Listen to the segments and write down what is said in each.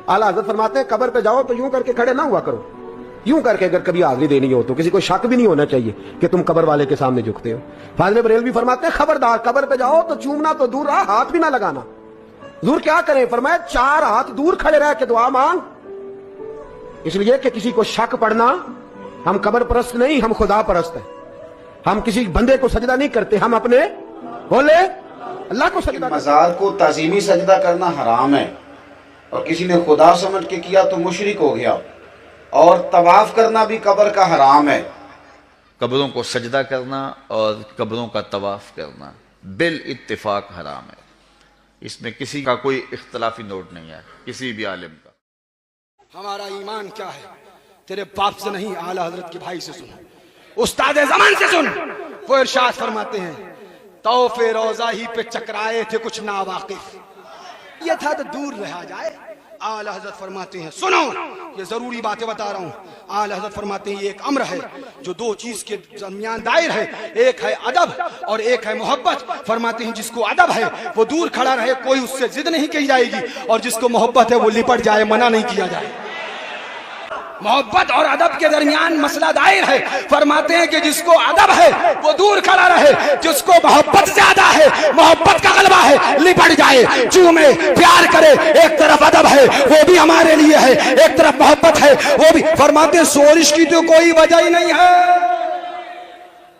आला हजरत फरमाते हैं कब्र पे जाओ तो यूं करके खड़े ना हुआ करो, यूं करके अगर कभी हाजिरी देनी हो तो किसी को शक भी नहीं होना चाहिए कि तुम कब्र वाले के सामने झुकते हो। फाज़िल बरेलवी फरमाते हैं खबरदार कब्र पे जाओ तो चूमना तो दूर रहा, हाथ भी ना लगाना। दूर क्या करें? फरमाया 4 हाथ दूर खड़े रह के दुआ मांग, इसलिए कि किसी को शक पड़ना। हम कब्र परस्त नहीं, हम खुदा परस्त हैं। हम किसी बंदे को सजदा नहीं करते, हम अपने बोले अल्लाह को सजदा। मज़ार को ताज़ीमी सजदा करना हराम है और किसी ने खुदा समझ के किया तो मुशरिक हो गया। और तवाफ करना भी कब्र का हराम है। कब्रों को सजदा करना और कब्रों का तवाफ करना बिल इत्तिफाक हराम है। इसमें किसी का कोई इख्तलाफी नोट नहीं है, किसी भी आलिम का। हमारा ईमान क्या है? तेरे बाप से नहीं, आला हजरत के भाई से सुन, उस्ताद ज़मान से सुन। वो इरशाद फरमाते हैं तौफे रोजा ही पे चकराए थे कुछ नावाकिफ, ये था तो दूर रहा जाए। आला हजरत फरमाते हैं सुनो, ये जरूरी बातें बता रहा हूँ। आला हजरत फरमाते हैं ये एक अम्र है जो 2 चीज के दरमियान दायर है, एक है अदब और एक है मोहब्बत। फरमाते हैं जिसको अदब है वो दूर खड़ा रहे, कोई उससे जिद नहीं की जाएगी, और जिसको मोहब्बत है वो लिपट जाए, मना नहीं किया जाए। मोहब्बत और अदब के दरमियान मसला दायर है। फरमाते हैं कि जिसको अदब है वो दूर खड़ा रहे, जिसको मोहब्बत ज्यादा है, मोहब्बत का गलबा है, लिपट जाए, चूमे, प्यार करे। एक तरफ अदब है वो भी हमारे लिए है, एक तरफ मोहब्बत है वो भी। फरमाते हैं सोरिश की तो कोई वजह ही नहीं है।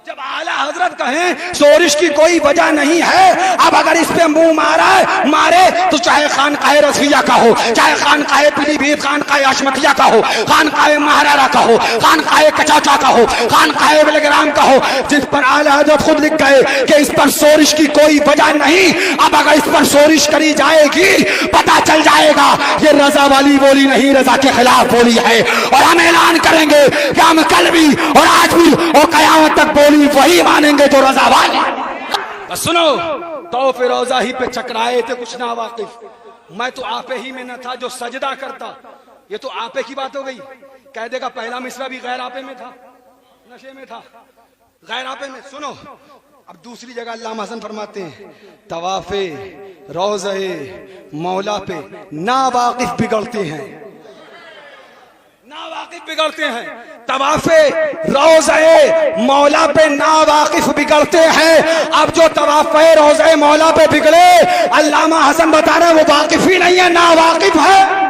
जब आला हजरत कहें सोरिश की कोई वजह नहीं है, अब अगर इस पे मुंह मारे तो चाहे खानकाहे रज़िया का हो, चाहे खानकाहे पीलीभीत, खानकाहे अशमतिया का हो, खानकाहे महारारा का हो, खानकाहे कचाचा का हो, खानकाहे बेलग्राम का हो, जिस पर आला हजरत खुद लिख गए कि इस पर सोरिश की कोई वजह नहीं। अब अगर इस पर सोरिश करी जाएगी पता चल जाएगा ये रजा वाली बोली नहीं, रजा के खिलाफ बोली है। और हम ऐलान करेंगे कि हम कल भी और आज भी और कयामत तक बोली वही मानेंगे जो रजा वाली। बस सुनो, तो फिर रोजा ही पे चकराए थे कुछ ना वाकिफ, मैं तो आपे ही में न था जो सजदा करता। ये तो आपे की बात हो गई। कह देगा पहला मिसरा भी गैर आपे में था, नशे में था, गैर आपे में। सुनो अब दूसरी जगह अल्लामा हसन फरमाते हैं तवाफे रोज़े मौला पे ना वाकिफ बिगड़ते हैं, नावाकिफ बिगड़ते हैं। तवाफे रोज़े मौला पे नावाकिफ बिगड़ते हैं। अब जो तवाफे रोज़े मौला पे बिगड़े, अल्लामा हसन बता रहे हैं वो वाकिफ ही नहीं है, नावाकिफ है।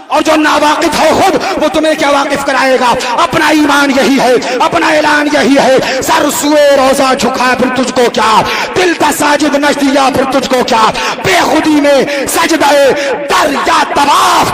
और जो नावाकिफ है खुद वो तुम्हें क्या वाकिफ कराएगा? अपना ईमान यही है, अपना ऐलान यही है। सर सुए रोजा झुका फिर तुझको क्या, दिल का साजिद नच दिया फिर तुझको क्या। बेखुदी में सजदे दर या तवाफ